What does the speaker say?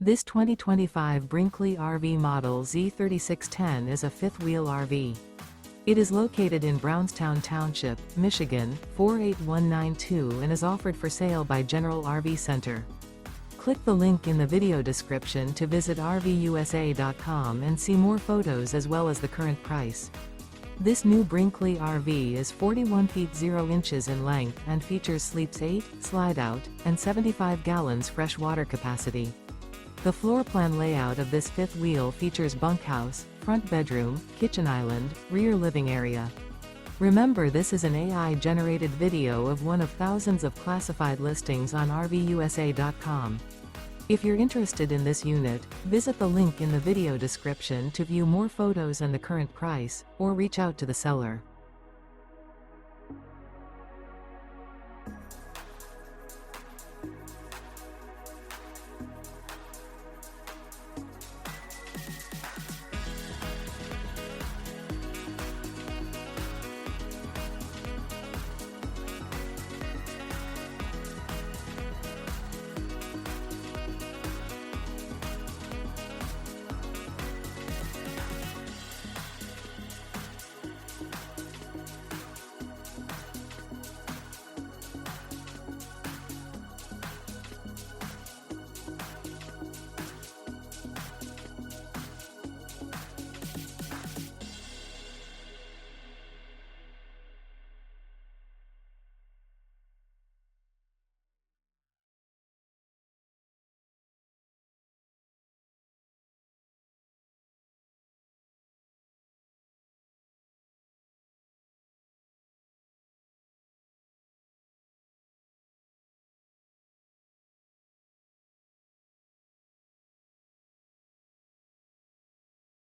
This 2025 Brinkley RV Model Z 3610 is a fifth-wheel RV. It is located in Brownstown Township, Michigan, 48192 and is offered for sale by General RV Center. Click the link in the video description to visit RVUSA.com and see more photos as well as the current price. This new Brinkley RV is 41 feet 0 inches in length and features sleeps 8, slide-out, and 75 gallons fresh water capacity. The floor plan layout of this fifth wheel features bunkhouse, front bedroom, kitchen island, rear living area. Remember, this is an AI-generated video of one of thousands of classified listings on RVUSA.com. If you're interested in this unit, visit the link in the video description to view more photos and the current price, or reach out to the seller.